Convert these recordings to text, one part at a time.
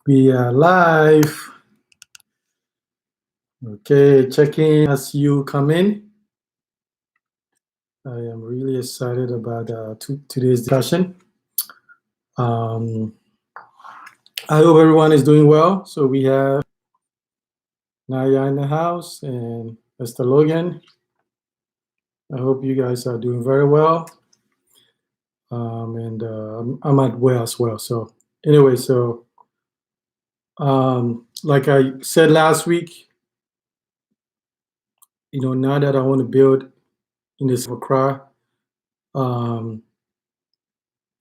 We are live. Okay, checking as you come in. I am really excited about today's discussion. I hope everyone is doing well. So we have Naya in the house and Mr. Logan. I hope you guys are doing very well. And I'm at well as well. So anyway, like I said last week, now that I want to build in this Accra, for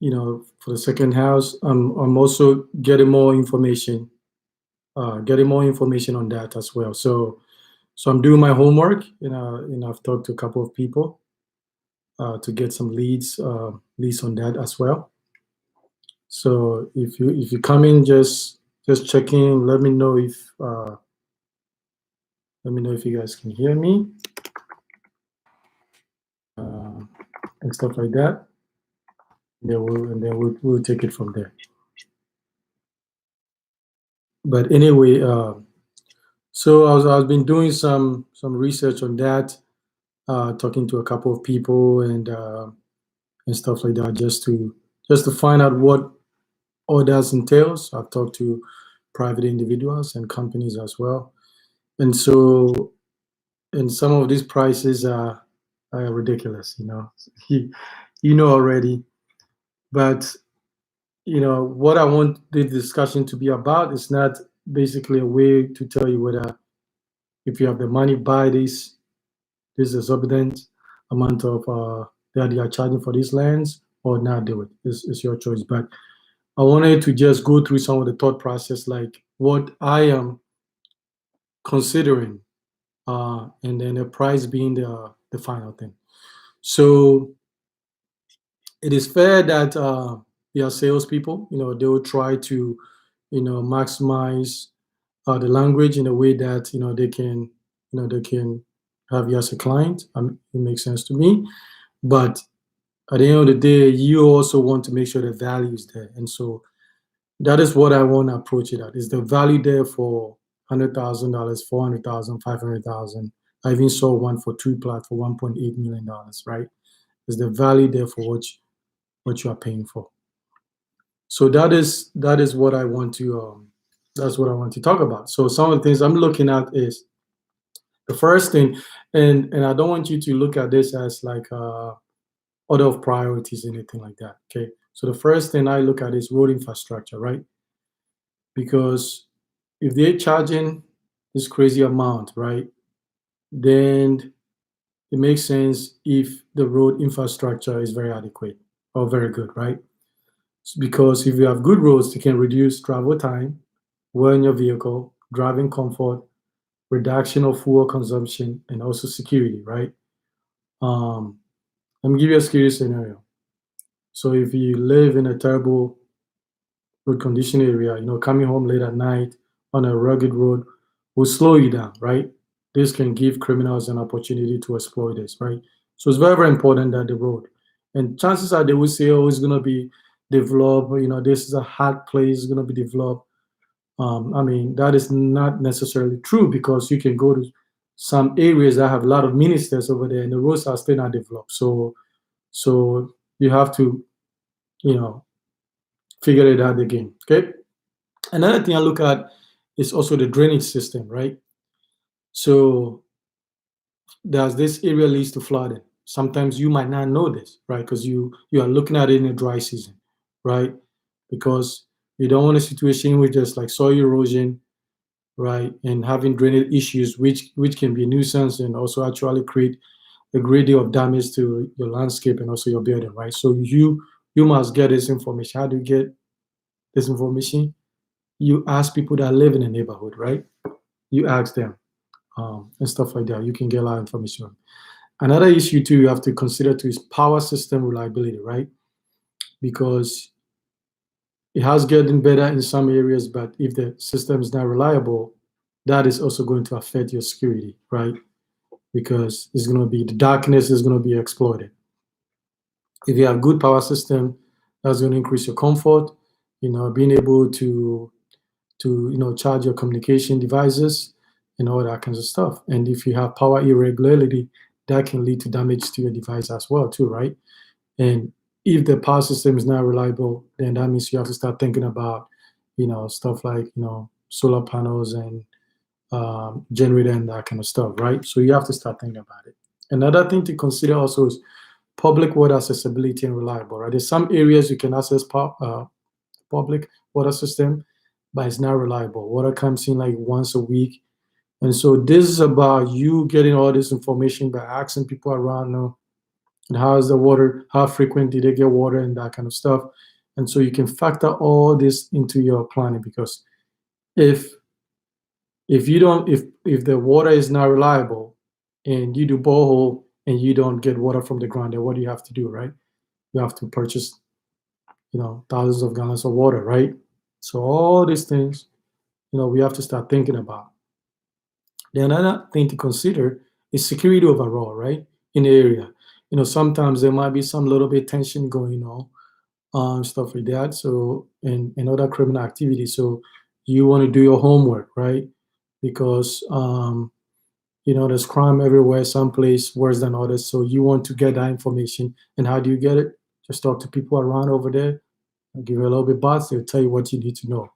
the second house, I'm also getting more information on that as well. So I'm doing my homework, and I've talked to a couple of people to get some leads on that as well. So if you come in, just check in. Let me know if you guys can hear me and stuff like that. And then we'll take it from there. But anyway, so I've been doing some research on that, talking to a couple of people and stuff like that, just to find out what all that entails. I've talked to private individuals and companies as well, and so some of these prices are ridiculous, you know already. But what I want the discussion to be about is not basically a way to tell you whether, if you have the money, buy this exorbitant amount of that you are charging for these lands, or not do it. It's your choice. But I wanted to just go through some of the thought process, like what I am considering, and then the price being the final thing. So it is fair that we are salespeople. They will try to maximize the language in a way that they can have you as a client. It makes sense to me. But at the end of the day, you also want to make sure the value is there. And so that is what I want to approach it at. Is the value there for $100,000, $400,000, $500,000? I even saw one for 2 plots for $1.8 million, right? Is the value there for what you are paying for? So that is what I want to that's what I want to talk about. So some of the things I'm looking at is the first thing, and I don't want you to look at this as like order of priorities, anything like that. Okay. So the first thing I look at is road infrastructure, right? Because if they're charging this crazy amount, right, then it makes sense if the road infrastructure is very adequate or very good, right? Because if you have good roads, you can reduce travel time, wear in your vehicle, driving comfort, reduction of fuel consumption, and also security, right? Let me give you a scary scenario. So if you live in a terrible road condition area, coming home late at night on a rugged road will slow you down, right? This can give criminals an opportunity to exploit this, right? So it's very, very important that the road, and chances are they will say, oh, it's going to be developed, this is a hard place, it's going to be developed. I mean, that is not necessarily true, because you can go to some areas that have a lot of ministers over there and the roads are still not developed. So you have to, figure it out again. Okay. Another thing I look at is also the drainage system, right? So does this area leads to flooding? Sometimes you might not know this, right? Because you are looking at it in a dry season, right? Because you don't want a situation with just like soil erosion, right, and having drainage issues, which can be a nuisance and also actually create a great deal of damage to your landscape and also your building, right? So you must get this information. How do you get this information? You ask people that live in the neighborhood, right? You ask them and stuff like that. You can get a lot of information. Another issue too you have to consider too is power system reliability, right? Because it has gotten better in some areas, but if the system is not reliable, that is also going to affect your security, right? Because it's going to be, the darkness is going to be exploited. If you have good power system, that's going to increase your comfort, being able to to charge your communication devices and all that kinds of stuff. And if you have power irregularity, that can lead to damage to your device as well too, right? And if the power system is not reliable, then that means you have to start thinking about, stuff like, solar panels and generator and that kind of stuff, right? So you have to start thinking about it. Another thing to consider also is public water accessibility and reliable, right? There's some areas you can access public water system, but it's not reliable. Water comes in like once a week. And so this is about you getting all this information by asking people around, and how is the water, how frequent did they get water and that kind of stuff. And so you can factor all this into your planning, because if you don't if the water is not reliable and you do borehole and you don't get water from the ground, then what do you have to do, right? You have to purchase, thousands of gallons of water, right? So all these things, we have to start thinking about. The another thing to consider is security overall, right? In the area. Sometimes there might be some little bit tension going on, stuff like that. So, and other criminal activity. So you want to do your homework, right? Because, there's crime everywhere, some place worse than others. So you want to get that information. And how do you get it? Just talk to people around over there, give you a little bit bots, they'll tell you what you need to know.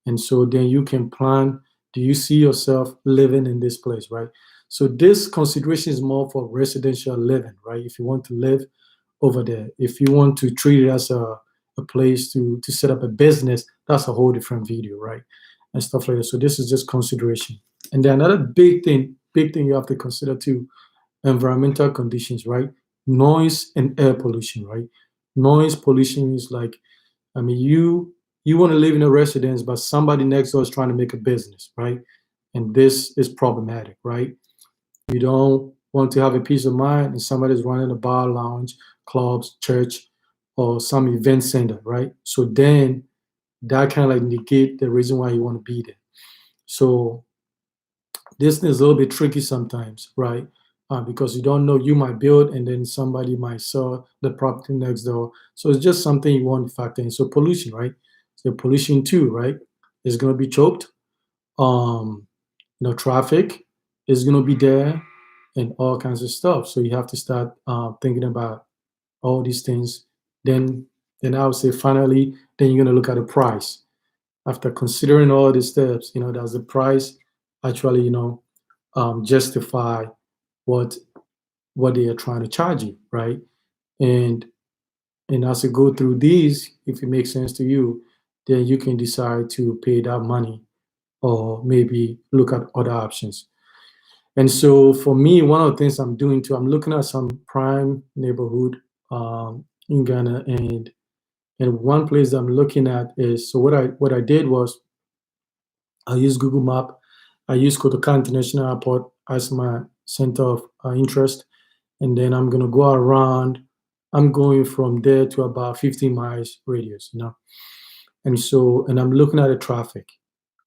And so then you can plan, do you see yourself living in this place, right? So this consideration is more for residential living, right? If you want to live over there, if you want to treat it as a place to set up a business, that's a whole different video, right? And stuff like that. So this is just consideration. And then another big thing you have to consider too, environmental conditions, right? Noise and air pollution, right? Noise pollution is like, I mean, you want to live in a residence, but somebody next door is trying to make a business, right? And this is problematic, right? You don't want to have a peace of mind and somebody's running a bar, lounge, clubs, church, or some event center, right? So then that kind of like negate the reason why you want to be there. So this is a little bit tricky sometimes, right? Because you don't know, you might build and then somebody might sell the property next door. So it's just something you want to factor in. So pollution, right? So pollution too, right? Is going to be choked. Um, traffic is going to be there and all kinds of stuff. So you have to start thinking about all these things. Then I would say finally, then you're going to look at the price. After considering all these steps, does the price actually, justify what they are trying to charge you, right? And as you go through these, if it makes sense to you, then you can decide to pay that money or maybe look at other options. And so for me, one of the things I'm doing too, I'm looking at some prime neighborhood in Ghana, and one place I'm looking at is, so what I did was I used Google Map, I used Kotoka International Airport as my center of interest, and then I'm gonna go around. I'm going from there to about 15 miles radius. And so, and I'm looking at the traffic,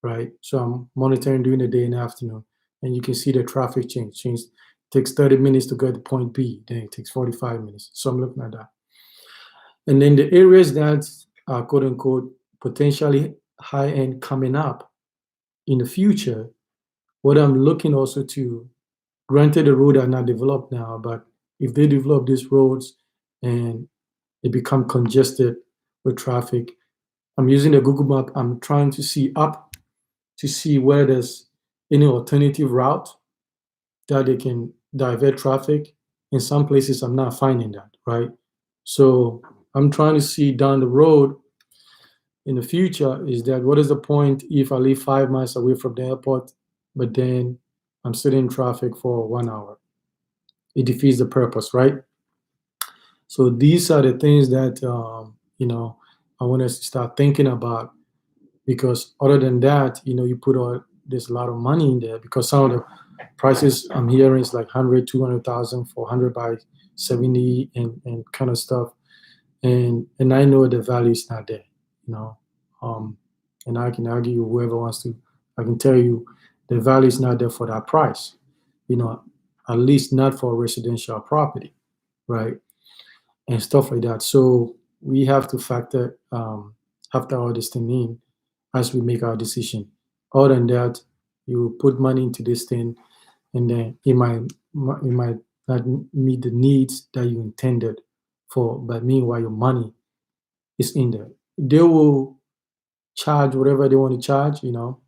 right? So I'm monitoring during the day and afternoon, and you can see the traffic change. It takes 30 minutes to get to point B, then it takes 45 minutes. So I'm looking at that. And then the areas that are quote unquote potentially high end coming up in the future, what I'm looking also to, granted the roads are not developed now, but if they develop these roads and they become congested with traffic, I'm using the Google Map, I'm trying to see up to see where there's any alternative route that they can divert traffic. In some places, I'm not finding that, right? So I'm trying to see down the road in the future, is that what is the point if I live 5 miles away from the airport, but then I'm sitting in traffic for 1 hour? It defeats the purpose, right? So these are the things that I want us to start thinking about, because other than that, you put all there's a lot of money in there, because some of the prices I'm hearing is like 100, 200,000 for 100 by 70 and kind of stuff, and I know the value is not there, and I can argue whoever wants to, I can tell you the value is not there for that price, at least not for residential property, right? And stuff like that. So we have to factor all this thing in as we make our decision. Other than that, you put money into this thing, and then it might not meet the needs that you intended for. But meanwhile, your money is in there. They will charge whatever they want to charge.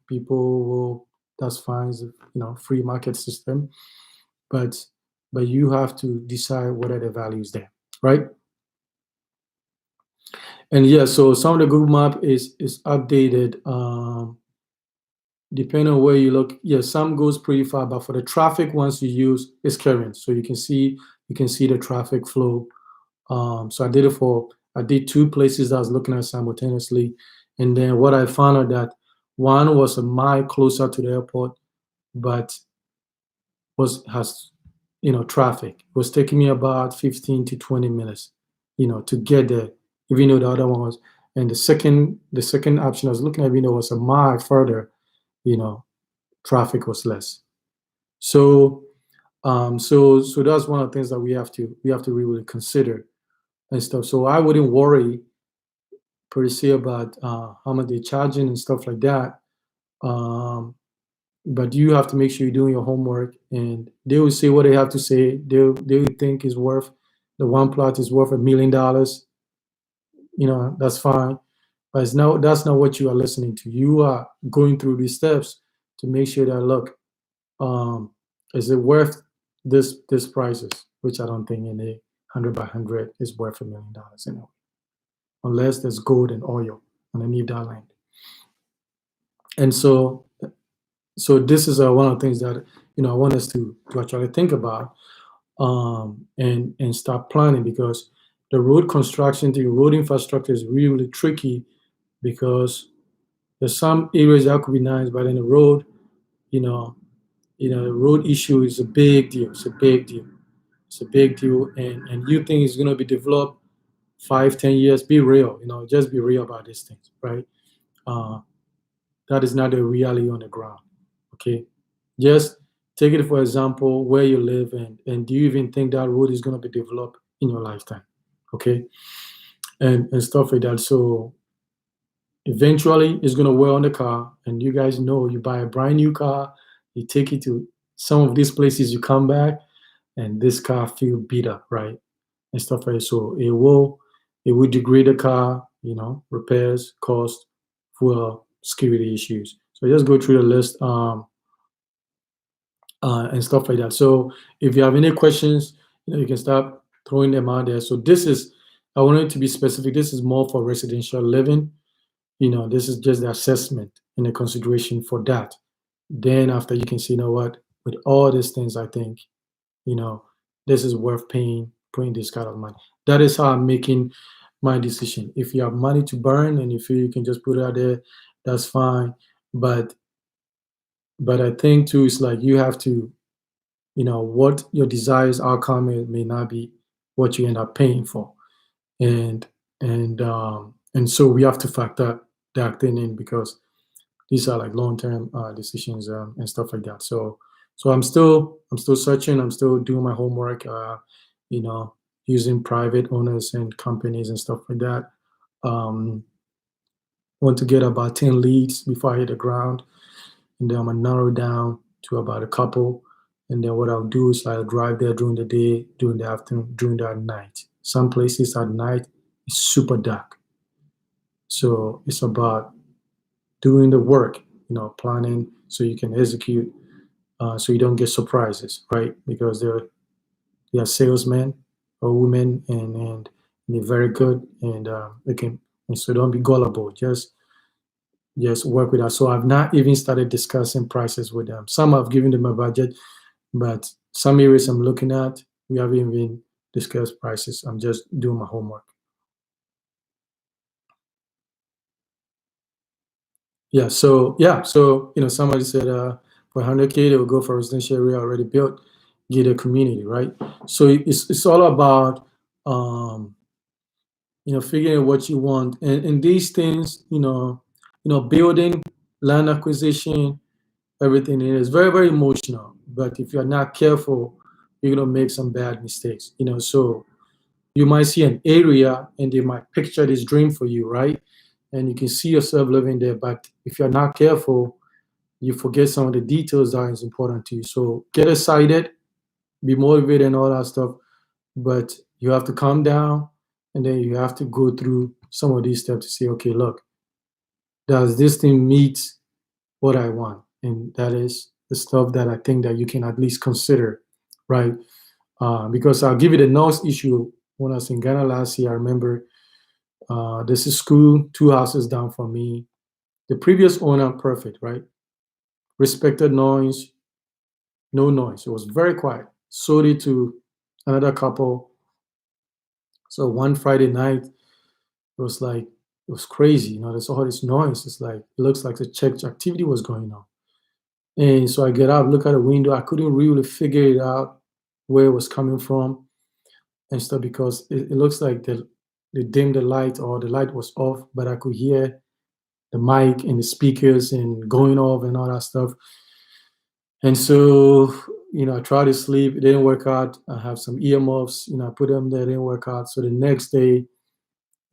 People will. That's fine. It's a, free market system, but you have to decide what are the values there, right? And yeah, so some of the Google map is updated. Depending on where you look, yeah, some goes pretty far, but for the traffic ones you use is current, so you can see the traffic flow. So I did two places that I was looking at simultaneously, and then what I found out that one was a mile closer to the airport, but has traffic. It was taking me about 15 to 20 minutes, to get there, even though the other one was. And the second option I was looking at, was a mile further, you know, traffic was less. So that's one of the things that we have to really consider and stuff. So I wouldn't worry per se about how much they're charging and stuff like that. Um, but you have to make sure you're doing your homework, and they will say what they have to say. They will think is worth the one plot is worth $1 million. That's fine, but that's not what you are listening to. You are going through these steps to make sure that, look, um, is it worth this prices, which I don't think any 100 by 100 is worth $1 million unless there's gold and oil underneath that land. And so this is one of the things that I want us to actually think about, and start planning, because the road construction, the road infrastructure is really, really tricky, because there's some areas that could be nice, but then the road, you know, the road issue is a big deal. It's a big deal. It's a big deal, and you think it's going to be developed 5, 10 years. Be real, just be real about these things, right? Uh, that is not the reality on the ground. Okay, just take it for example where you live, and do you even think that road is going to be developed in your lifetime? Okay, and stuff like that. So eventually it's going to wear on the car, and you guys know, you buy a brand new car, you take it to some of these places, you come back, and this car feel beat up, right? And stuff like that. So it will degrade the car, repairs, cost, fuel, security issues. So just go through the list, and stuff like that. So if you have any questions, you can start throwing them out there. So I wanted to be specific. This is more for residential living. This is just the assessment and the consideration for that. Then after, you can see, what, with all these things, I think, this is worth putting this kind of money. That is how I'm making my decision. If you have money to burn and you feel you can just put it out there, that's fine. But I think too, it's like you have to, what your desires outcome may not be what you end up paying for, and so we have to factor that thing in, because these are like long-term decisions, and stuff like that. So I'm still searching. I'm still doing my homework. You know, using private owners and companies and stuff like that. Um, Want to get about 10 leads before I hit the ground, and then I'm gonna narrow down to about a couple. And then what I'll do is I'll drive there during the day, during the afternoon, during the night. Some places at night is super dark. So it's about doing the work, planning so you can execute, so you don't get surprises, right? Because they are salesmen or women, and they're very good, and they can. And so don't be gullible. Just work with us. So I've not even started discussing prices with them. Some I've given them a budget, but some areas I'm looking at, we haven't even discussed prices. I'm just doing my homework. So somebody said, for 100K they will go for a residential area already built, gated community, right? So it's all about figuring out what you want, and these things, building, land acquisition, everything is very, very emotional. But if you're not careful, you're gonna make some bad mistakes. So you might see an area and they might picture this dream for you, right? and you can see yourself living there. But if you're not careful, you forget some of the details that is important to you. So get excited, be motivated, and all that stuff. But you have to calm down, and then you have to go through some of these steps to say, okay, look, does this thing meet what I want? And that is the stuff that I think that you can at least consider, right? Because I'll give you the nose issue. When I was in Ghana last year, I remember this is school 2 houses down from me. The previous owner, perfect, right? Respected noise, no noise. It was very quiet. Sold it to another couple. So one Friday night, it was like, it was crazy. There's all this noise. It's like, it looks like the church activity was going on. And so I get up, look at the window. I couldn't really figure it out where it was coming from and stuff because it looks like they dimmed the light or the light was off, but I could hear the mic and the speakers and going off and all that stuff. And so, I tried to sleep. It didn't work out. I have some earmuffs, I put them there, it didn't work out. So the next day,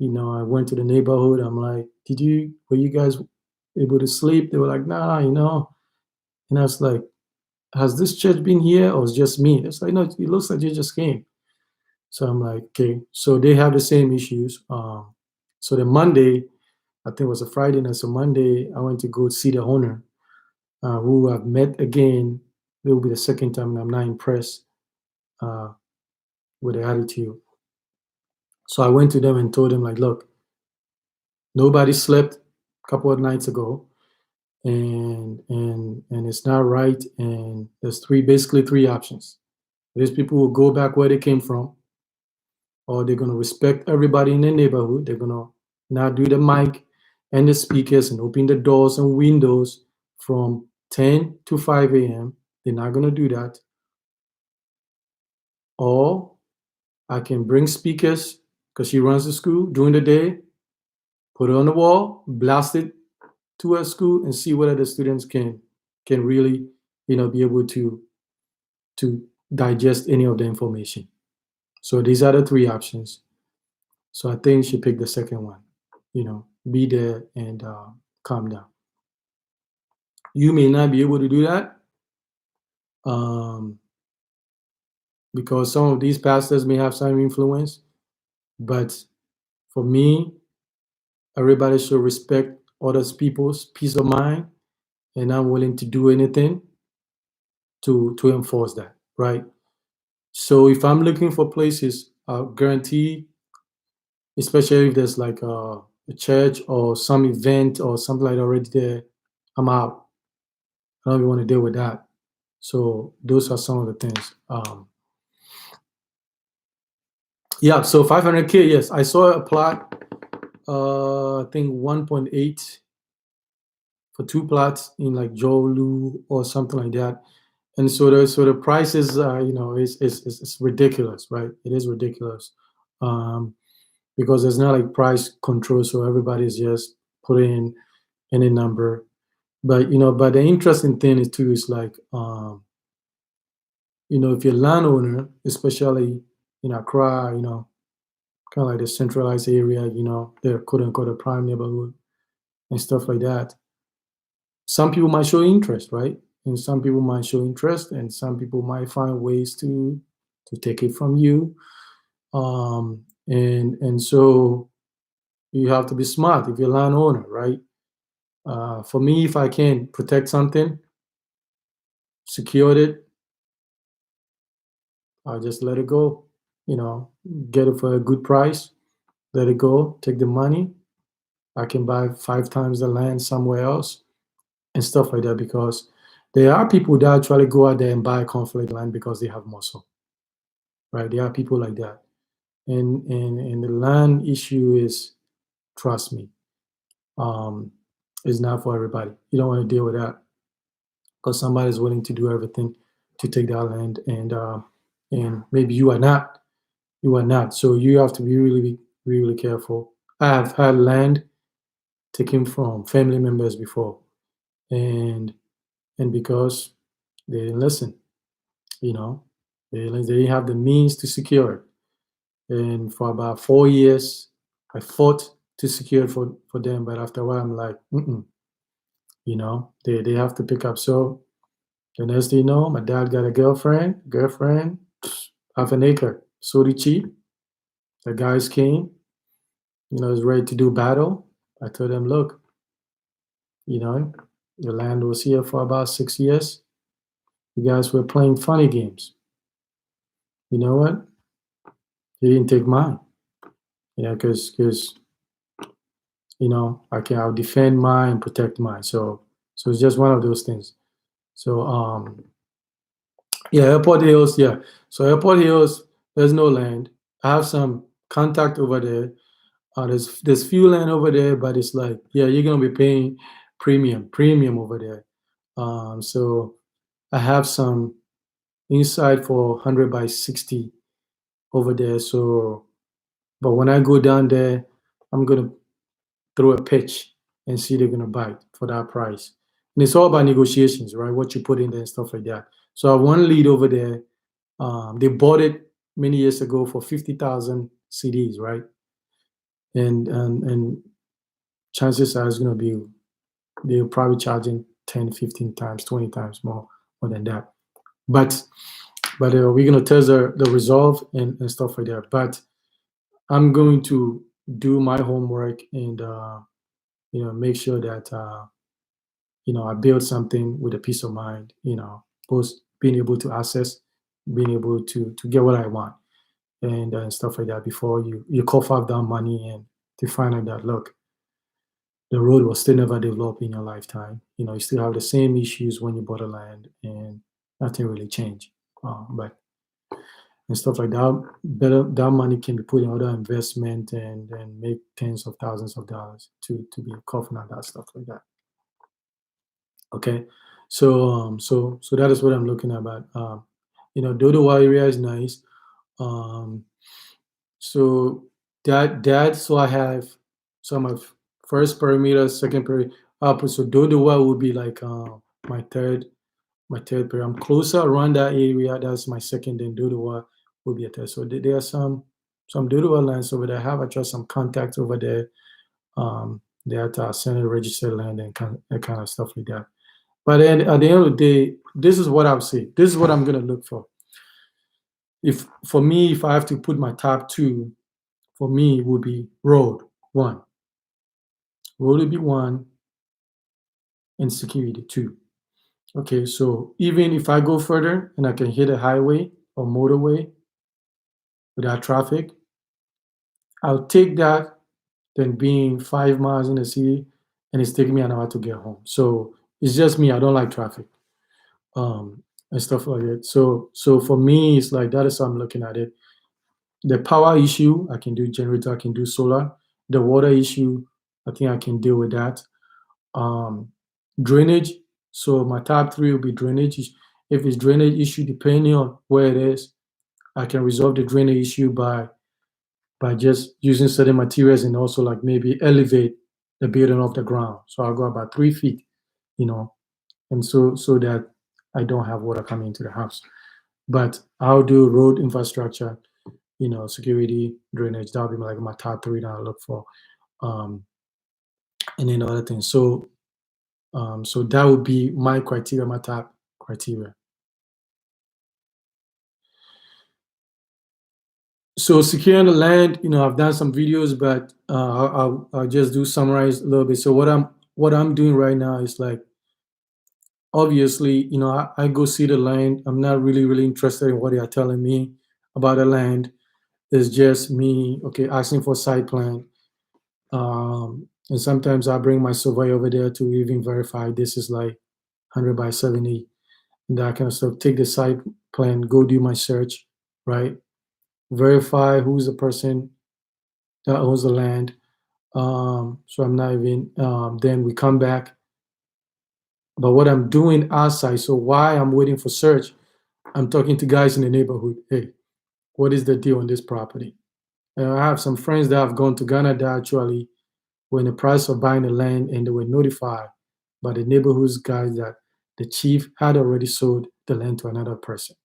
I went to the neighborhood. I'm like, were you guys able to sleep? They were like, nah, And I was like, has this church been here or it's just me? It's like, no, it looks like you just came. So I'm like, okay. So they have the same issues. So the Monday, I think it was a Friday night. So Monday, I went to go see the owner, who I've met again. It will be the second time, and I'm not impressed uh, with the attitude. So I went to them and told them, like, look, nobody slept a couple of nights ago, and it's not right. And there's basically three options. These people will go back where they came from, or they're gonna respect everybody in the neighborhood. They're gonna not do the mic and the speakers and open the doors and windows from 10 to 5 a.m. They're not gonna do that. Or I can bring speakers because she runs the school during the day, put it on the wall, blast it to her school, and see whether the students can really, be able to digest any of the information. So these are the three options. So I think she picked the second one. Be there and calm down. You may not be able to do that um, because some of these pastors may have some influence, but for me, everybody should respect other people's peace of mind, and I'm willing to do anything to enforce that, right? So if I'm looking for places, I'll guarantee, especially if there's like a church or some event or something like that already there, I'm out. I don't even want to deal with that. So those are some of the things. Yeah, so 500K, yes. I saw a plot, I think 1.8 for 2 plots in like Jolu or something like that. And so the price is, is ridiculous, right? It is ridiculous. Because there's not like price control, so everybody's just putting in any number. But but the interesting thing is too is like if you're a landowner, especially in Accra, kind of like the centralized area, they're quote unquote a prime neighborhood and stuff like that. Some people might show interest, right? And some people might show interest, and some people might find ways to take it from you. And so you have to be smart if you're a landowner, right? For me, if I can protect something, secured it, I'll just let it go. Get it for a good price, let it go, take the money. I can buy 5 times the land somewhere else and stuff like that, because there are people that actually go out there and buy conflict land because they have muscle, right? There are people like that. And the land issue is, trust me, is not for everybody. You don't want to deal with that because somebody's willing to do everything to take that land, and maybe you are not. You are not. So you have to be really, really careful. I have had land taken from family members before, and because they didn't listen, you know, they didn't have the means to secure it. And for about 4 years, I fought too secure for them. But after a while, I'm like, they have to pick up. So the next thing you know, my dad got a girlfriend, half an acre, so cheap. The guys came, is ready to do battle. I told them, look, you know, the land was here for about 6 years. You guys were playing funny games. You know what? You didn't take mine. Because I'll defend mine and protect mine. So it's just one of those things. So yeah, Airport Hills, yeah. So Airport Hills, there's no land. I have some contact over there. There's few land over there, but it's like, yeah, you're gonna be paying premium over there. So I have some inside for 100 by 60 over there. So, but when I go down there, I'm gonna throw a pitch and see they're gonna bite for that price. And it's all about negotiations, right? What you put in there and stuff like that. So I have one lead over there. They bought it many years ago for 50,000 CDs, right? And chances are it's gonna be they're probably charging 10, 15 times, 20 times more than that. But we're gonna test the resolve and stuff like that. But I'm going to do my homework and make sure that I build something with a peace of mind. Both being able to access, being able to get what I want, and stuff like that before you cough up that money and to find out that look, the road was still never developed in your lifetime. You still have the same issues when you bought the land, and nothing really changed. But and stuff like that, better that money can be put in other investment and make tens of thousands of dollars to be coughing out that stuff like that. Okay, so that is what I'm looking about. Dodo area is nice. Um, so so I have some of first perimeter, second perimeter up. So Dodowa would be like my third period. I'm closer around that area. That's my second. Then Dodowa will be a third. So there are some Dodowa lands over there. I have actually some contacts over there. That Senate registered land and that kind of stuff like that. But then at the end of the day, this is what I would say. This is what I'm gonna look for. If I have to put my top two, for me it would be road one. Road would be one, and security two. Okay, so even if I go further and I can hit a highway or motorway without traffic, I'll take that than being 5 miles in the city and it's taking me an hour to get home. So it's just me. I don't like traffic. And stuff like that. So for me, it's like that is how I'm looking at it. The power issue, I can do generator, I can do solar. The water issue, I think I can deal with that. Um, Drainage. So my top three will be drainage. If it's drainage issue, depending on where it is, I can resolve the drainage issue by just using certain materials and also like maybe elevate the building off the ground. So I'll go about 3 feet, you know, and so that I don't have water coming into the house. But I'll do road infrastructure, security, drainage. That'll be like my top three that I look for, um, and then other things. So that would be my criteria, my top criteria. So securing the land, I've done some videos, but I'll just do summarize a little bit. So what I'm doing right now is like obviously, I go see the land. I'm not really interested in what they are telling me about the land. It's just me, okay, asking for site plan. And sometimes I bring my surveyor over there to even verify this is like 100 by 70, and that kind of stuff. Take the site plan, go do my search, right? Verify who's the person that owns the land. So I'm not even, then we come back. But what I'm doing outside, so why I'm waiting for search, I'm talking to guys in the neighborhood. Hey, what is the deal on this property? And I have some friends that have gone to Ghana that actually were in the price of buying the land and they were notified by the neighborhood's guys that the chief had already sold the land to another person.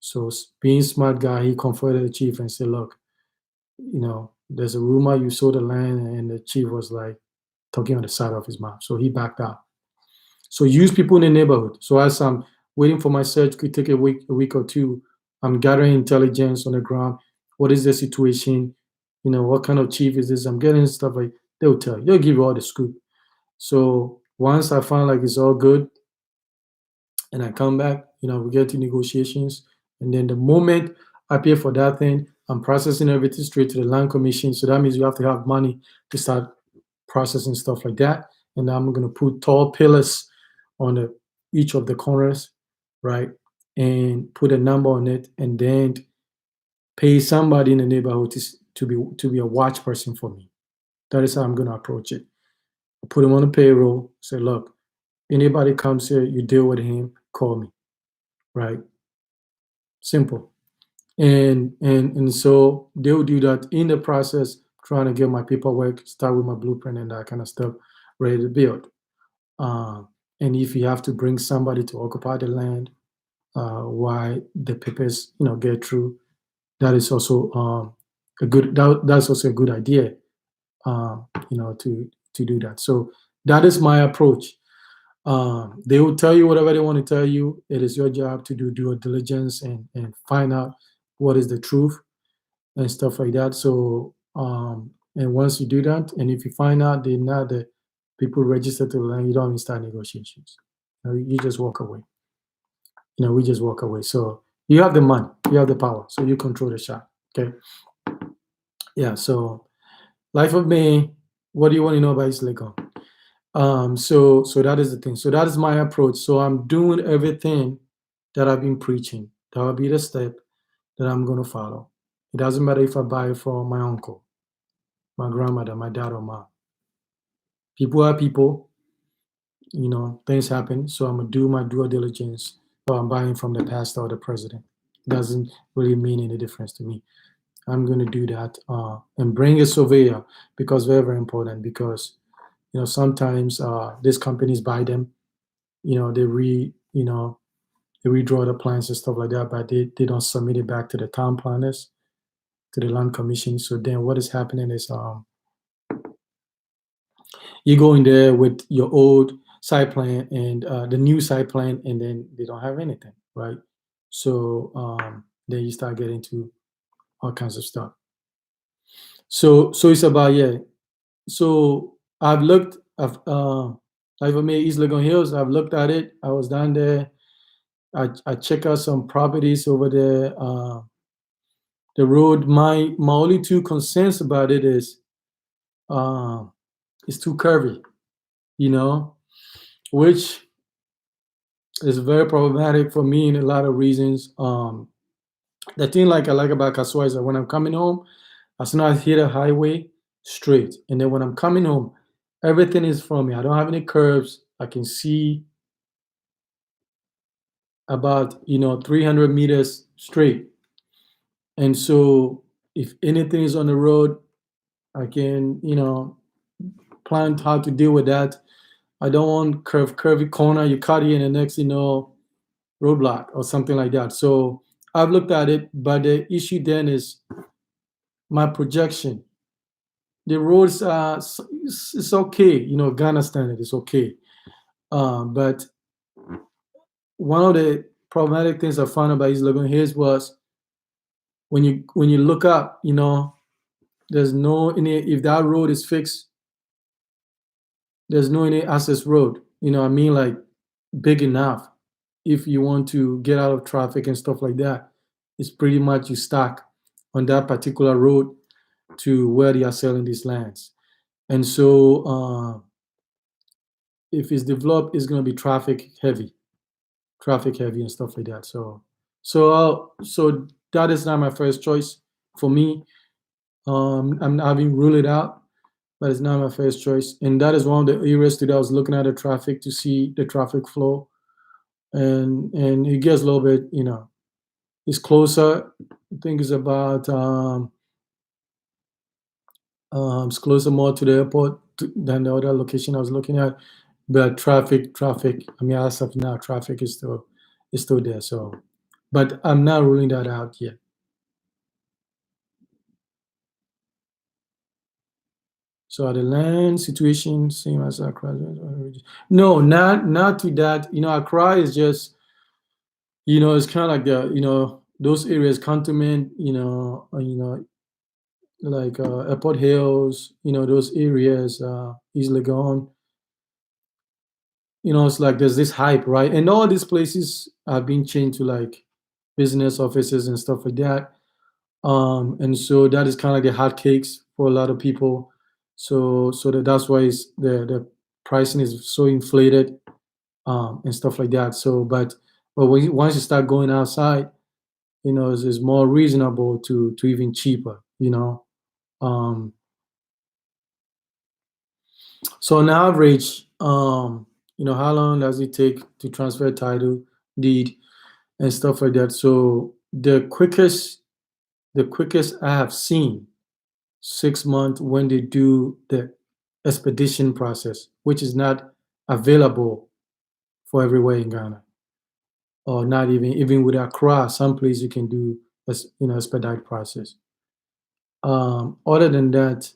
So being smart guy, he confronted the chief and said, look, there's a rumor you sold the land, and the chief was like talking on the side of his mouth. So he backed out. So use people in the neighborhood. So as I'm waiting for my search, could take a week or two. I'm gathering intelligence on the ground. What is the situation? What kind of chief is this? I'm getting stuff like they'll tell you. They'll give you all the scoop. So once I find like it's all good, and I come back, we get to negotiations, and then the moment I pay for that thing, I'm processing everything straight to the land commission. So that means you have to have money to start processing stuff like that. And I'm going to put tall pillars on each of the corners, right? And put a number on it, and then pay somebody in the neighborhood to be a watch person for me. That is how I'm going to approach it. I put him on the payroll. Say, look, anybody comes here, you deal with him, call me, right? Simple. And so they'll do that in the process, trying to get my paperwork, start with my blueprint and that kind of stuff, ready to build. And if you have to bring somebody to occupy the land, while the papers, get through, that is also that's also a good idea, to do that. So that is my approach. They will tell you whatever they want to tell you. It is your job to do due diligence and find out what is the truth and stuff like that. So, and once you do that, and if you find out they're not the people registered to the land, you don't even start negotiations. You just walk away. We just walk away. So you have the money, you have the power, so you control the shot. Okay. Yeah. So life of me. What do you want to know about East Legon? So that is the thing. So that is my approach. So I'm doing everything that I've been preaching. That will be the step that I'm going to follow. It doesn't matter if I buy it from my uncle, my grandmother, my dad, or mom. People are people. Things happen. So I'm gonna do my due diligence. So I'm buying from the pastor or the president. Doesn't really mean any difference to me. I'm going to do that, and bring a surveyor, because very, very important. Because sometimes these companies buy them. They redraw the plans and stuff like that, but they don't submit it back to the town planners, to the land commission. So then what is happening is, you go in there with your old site plan and the new site plan, and then they don't have anything, right? So then you start getting to all kinds of stuff. So it's about, yeah. So I've looked. I've made East Legon Hills. I've looked at it. I was down there. I check out some properties over there. The road. My only two concerns about it is, it's too curvy. Which is very problematic for me in a lot of reasons. The thing I like about Kasua is that when I'm coming home, as soon as I hit a highway, straight, and then when I'm coming home, everything is from me. I don't have any curves. I can see about 300 meters straight, and so if anything is on the road, I can plan how to deal with that. I don't want curvy corner. You cut it, and the next roadblock or something like that. So I've looked at it, but the issue then is my projection. The roads are it's okay, Ghana standard is okay, but one of the problematic things I found about East Legon Hills was when you look up, there's no any if that road is fixed, there's no any access road. I mean, like, big enough if you want to get out of traffic and stuff like that. It's pretty much you stuck on that particular road to where they are selling these lands. And so if it's developed, it's going to be traffic heavy and stuff like that. So that is not my first choice for me. I'm having ruled it out, but it's not my first choice. And that is one of the areas that I was looking at the traffic to see the traffic flow. And it gets a little bit, it's closer. I think it's about it's closer more to the airport than the other location I was looking at. But traffic. I mean, as of now, traffic is still there. So, but I'm not ruling that out yet. So the land situation same as Accra. No, not to that. Accra is just, it's kind of like those areas, cantonment, like Airport Hills, those areas, East Legon. It's like there's this hype, right? And all these places have been changed to like business offices and stuff like that. And so that is kind of like the hotcakes for a lot of people. So that's why the pricing is so inflated, and stuff like that. So, but once you start going outside, it's more reasonable to even cheaper. Um, so on average, how long does it take to transfer title deed and stuff like that? So the quickest I have seen, 6 months when they do the expedition process, which is not available for everywhere in Ghana, or not even with Accra. Some place you can do expedite process. Other than that,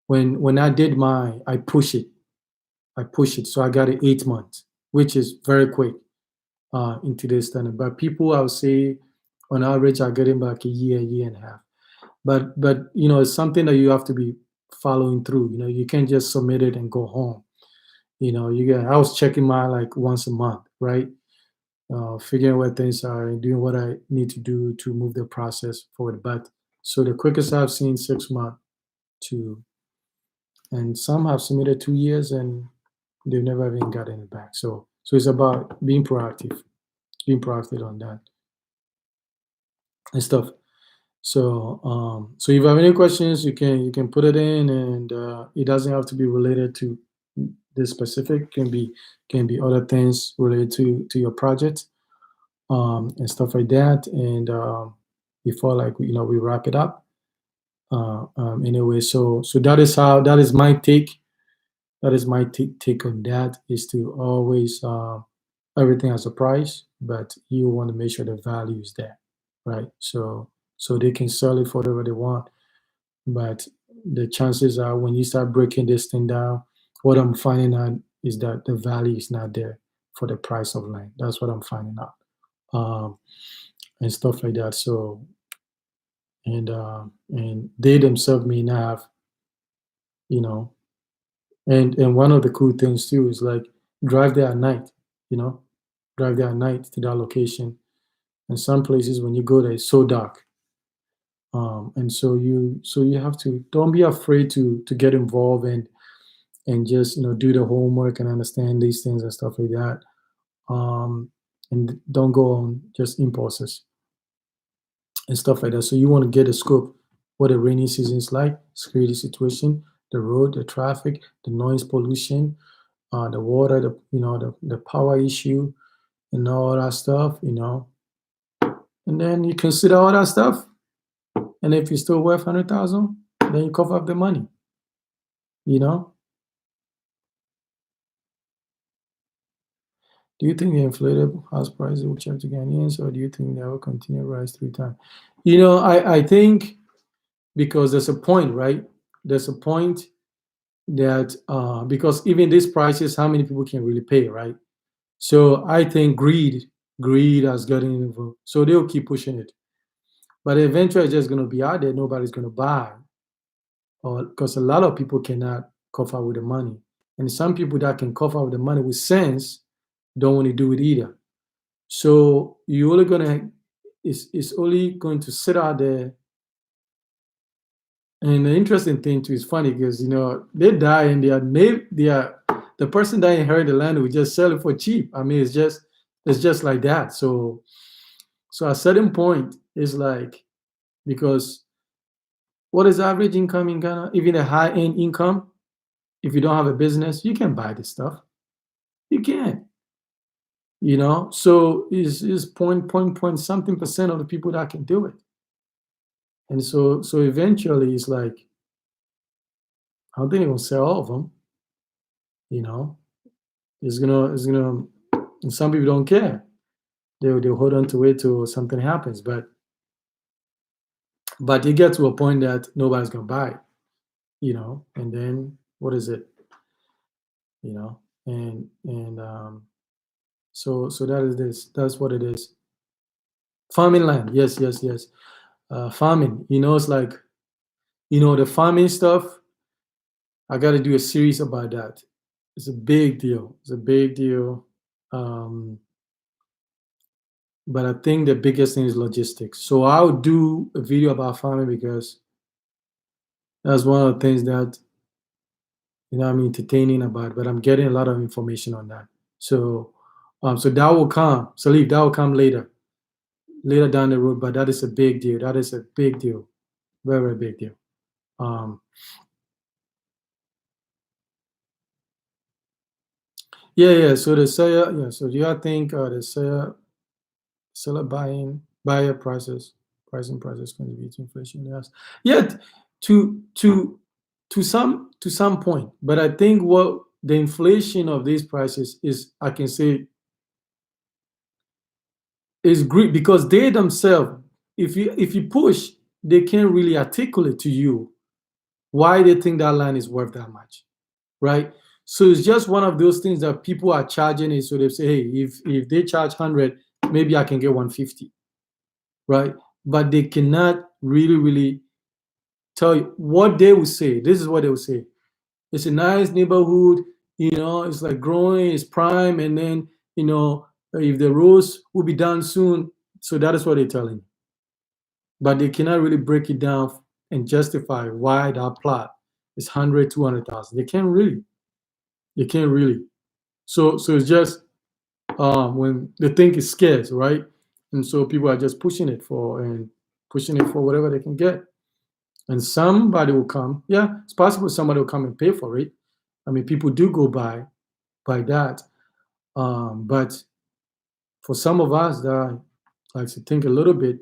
when I did mine, I push it, so I got it 8 months, which is very quick in today's standard. But people, I would say, on average, are getting back a year and a half. But it's something that you have to be following through. You can't just submit it and go home. I was checking mine like once a month, right? Figuring where things are and doing what I need to do to move the process forward. But so the quickest I've seen, 6 months to, and some have submitted 2 years and they've never even gotten it back. So it's about being proactive on that and stuff. So if you have any questions, you can put it in, and it doesn't have to be related to this specific. Can be other things related to your project, and stuff like that. And before, like, we wrap it up. Anyway, so that is my take. That is my take on that. Is to always, everything has a price, but you want to make sure the value is there, right? So they can sell it for whatever they want, but the chances are, when you start breaking this thing down, what I'm finding out is that the value is not there for the price of land. That's what I'm finding out, and stuff like that. So, and they themselves may not have, you know, and one of the cool things too is, like, drive there at night, you know, drive there at night to that location. And some places, when you go there, it's so dark. And so you have to, don't be afraid to get involved, and just, do the homework and understand these things and stuff like that. And don't go on just impulses and stuff like that. So you want to get a scope, what the rainy season is like, security situation, the road, the traffic, the noise pollution, the water, the power issue, and all that stuff. And then you consider all that stuff, and if it's still worth 100,000, then you cover up the money. You know. Do you think the inflated house prices will check to Ghanaians, or do you think they will continue to rise through time? I think, because there's a point, right? There's a point that, because even these prices, how many people can really pay, right? So I think greed has gotten involved. So they'll keep pushing it, but eventually it's just going to be out there. Nobody's going to buy, or because a lot of people cannot cough out with the money, and some people that can cough out with the money with sense don't want to do it either. So you're only gonna it's only going to sit out there. And the interesting thing too is funny, because they die, and the person that inherit the land will just sell it for cheap. I mean, it's just like that. So at a certain point, it's like, because what is average income in Ghana? Even a high end income, if you don't have a business, you can buy this stuff. You can. So is point something percent of the people that can do it. And so eventually it's like, I don't think they're gonna sell all of them. It's gonna, and some people don't care. They'll hold on to it till something happens. But you get to a point that nobody's gonna buy it. and then what is it, and so that is this. That's what it is. Farming land. Yes, yes, yes. Farming. It's like the farming stuff. I got to do a series about that. It's a big deal. It's a big deal. Um, but I think the biggest thing is logistics. So I'll do a video about farming because that's one of the things that I'm entertaining about. But I'm getting a lot of information on that. So that will come. Salif, that will come later down the road. But that is a big deal. That is a big deal. Very, very big deal. Um, yeah, yeah. So the seller, yeah. So do you think the seller buyer prices contribute to inflation? Yes. Yeah, to some point. But I think what the inflation of these prices is, I can say, is great because they themselves, if you push, they can't really articulate to you why they think that land is worth that much, right? So it's just one of those things that people are charging it. So they say, hey, if they charge 100, maybe I can get 150, right? But they cannot really tell you what they will say. This is what they will say. It's a nice neighborhood, it's like growing, it's prime, and then, if the roads will be done soon. So that is what they're telling you. But they cannot really break it down and justify why that plot is 100, 200,000. They can't really. They can't really. So it's just when they think it's scarce, right? And so people are just pushing it for whatever they can get. And somebody will come. Yeah, it's possible somebody will come and pay for it. I mean, people do go by that. But for some of us that like to think a little bit,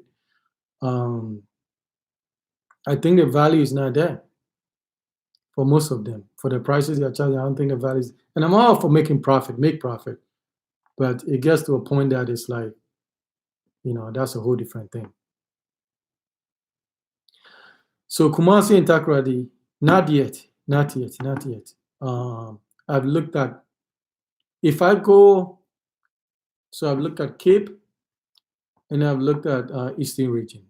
um, I think the value is not there for most of them. For the prices they are charging, I don't think the value is. And I'm all for making profit, make profit. But it gets to a point that it's like, that's a whole different thing. So Kumasi and Takrady, not yet, not yet, not yet. I've looked at, if I go, so I've looked at Cape and I've looked at Eastern region.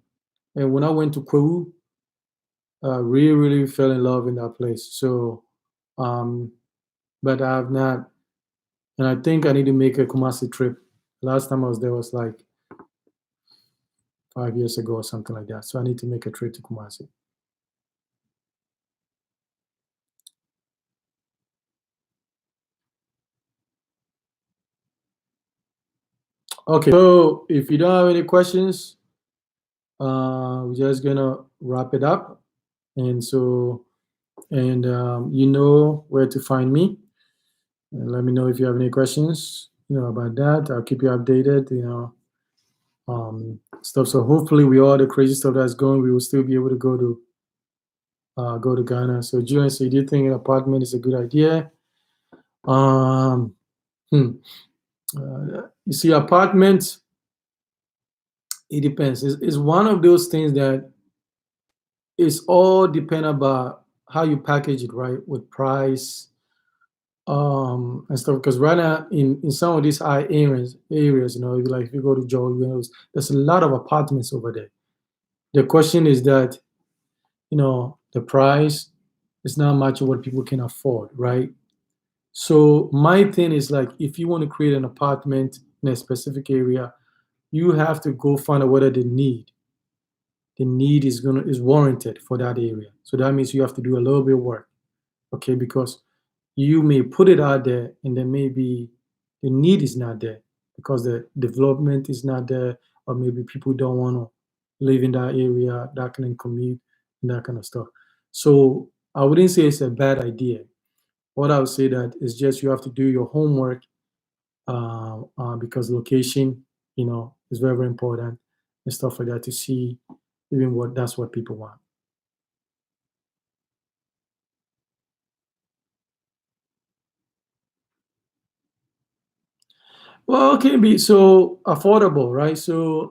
And when I went to Kwewu, really, really fell in love in that place. So, but I have not, and I think I need to make a Kumasi trip. Last time I was there was like 5 years ago or something like that. So I need to make a trip to Kumasi. Okay, so if you don't have any questions, we're just gonna wrap it up. And so, and you know where to find me. And let me know if you have any questions, about that. I'll keep you updated, stuff. So hopefully, with all the crazy stuff that's going, we will still be able to go to Ghana. So Julian, so do you think an apartment is a good idea? You see, apartments, it depends. It's one of those things that it's all depend about how you package it, right? With price, and stuff. Because right now, in some of these high areas, like if you go to Georgia, there's a lot of apartments over there. The question is that, the price is not much of what people can afford, right? So my thing is like, if you want to create an apartment in a specific area, you have to go find out whether the need is warranted for that area. So that means you have to do a little bit of work, okay? Because you may put it out there and then maybe the need is not there because the development is not there, or maybe people don't want to live in that area, that kind of commute, and that kind of stuff. So I wouldn't say it's a bad idea. What I would say that is just you have to do your homework, because location, is very, very important and stuff like that to see even what people want. Well, it can be so affordable, right? So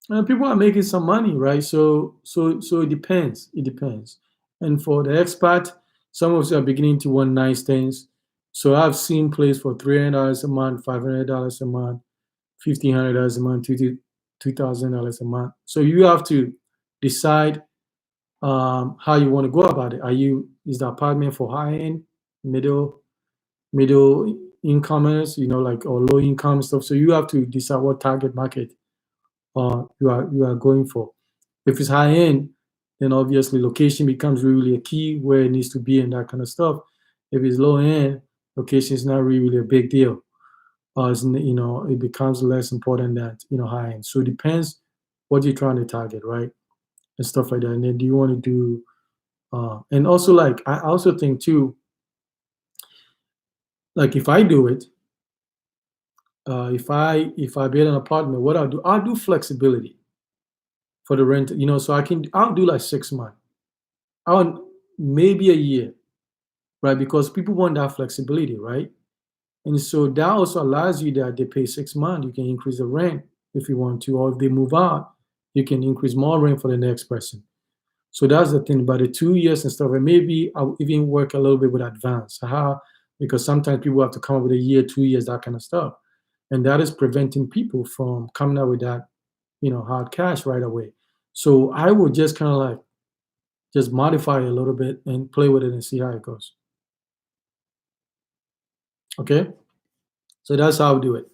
and people are making some money, right? So it depends. It depends. And for the expat, some of us are beginning to want nice things. So I've seen plays for $300 a month, $500 a month, $1,500 a month, $2,000 a month. So you have to decide how you want to go about it. Is the apartment for high end, middle incomers, like, or low income stuff? So you have to decide what target market you are going for. If it's high end, then obviously location becomes really a key, where it needs to be and that kind of stuff. If it's low end, location is not really a big deal. It becomes less important than high end. So it depends what you're trying to target, right, and stuff like that. And then do you want to do, and also, like, I also think too, like, if I do it, if I build an apartment, what I'll do flexibility for the rent. So I'll do like 6 months. I'll maybe a year, right? Because people want that flexibility, right? And so that also allows you that they pay 6 months, you can increase the rent if you want to, or if they move out, you can increase more rent for the next person. So that's the thing about the 2 years and stuff. And maybe I'll even work a little bit with advance, because sometimes people have to come up with a year, 2 years, that kind of stuff. And that is preventing people from coming out with that, hard cash right away. So I would just kind of like just modify it a little bit and play with it and see how it goes. Okay? So that's how I do it.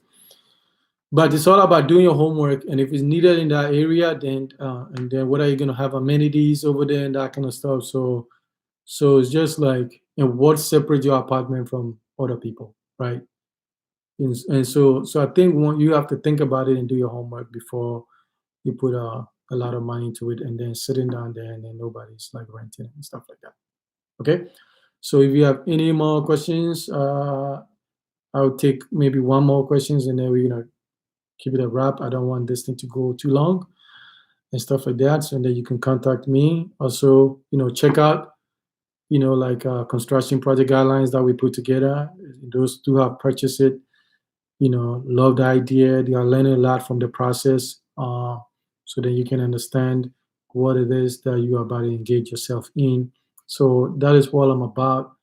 But it's all about doing your homework, and if it's needed in that area, then and then what are you gonna have amenities over there and that kind of stuff. So it's just like, what separates your apartment from other people, right? And so I think you have to think about it and do your homework before you put a lot of money into it, and then sitting down there and then nobody's like renting it and stuff like that. Okay. So if you have any more questions, I'll take maybe one more questions, and then we're gonna keep it a wrap. I don't want this thing to go too long and stuff like that. So then you can contact me. Also, check out, like, construction project guidelines that we put together. Those who have purchased it, love the idea. They are learning a lot from the process. So then you can understand what it is that you are about to engage yourself in. So that is what I'm about.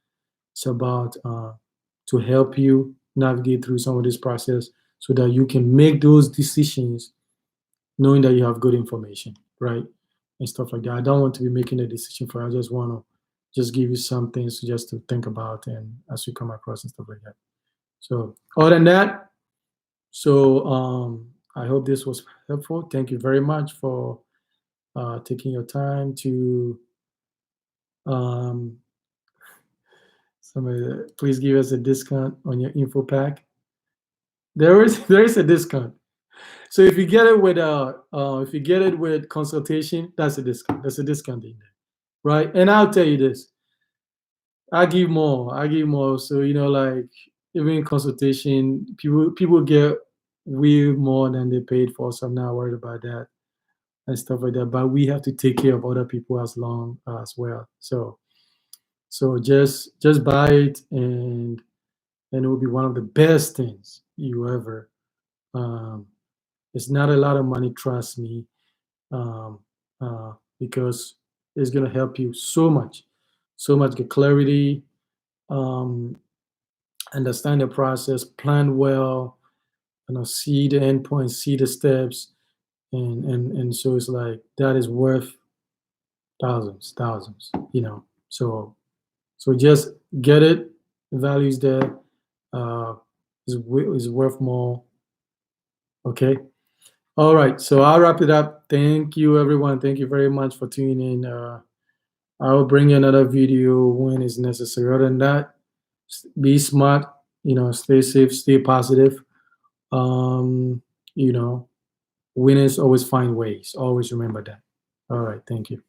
It's about to help you navigate through some of this process so that you can make those decisions knowing that you have good information, right? And stuff like that. I don't want to be making a decision for you. I just want to just give you some things just to think about and as you come across and stuff like that. So other than that, I hope this was helpful. Thank you very much for taking your time to somebody, please give us a discount on your info pack. There is a discount. So if you get it with consultation, that's a discount. That's a discount in there, right? And I'll tell you this: I give more. So like, even consultation, people get way more than they paid for. So I'm not worried about that and stuff like that. But we have to take care of other people as well. So just buy it, and it will be one of the best things you ever. It's not a lot of money, trust me, um, because it's going to help you so much, get clarity, um, understand the process, plan well, see the endpoint, see the steps, and so it's like that is worth thousands. So just get it. The value is there. Is worth more. Okay. All right, so I'll wrap it up. Thank you, everyone. Thank you very much for tuning in. I will bring you another video when it's necessary. Other than that, be smart, stay safe, stay positive. Um, you know, Winners always find ways. Always remember that. All right, thank you.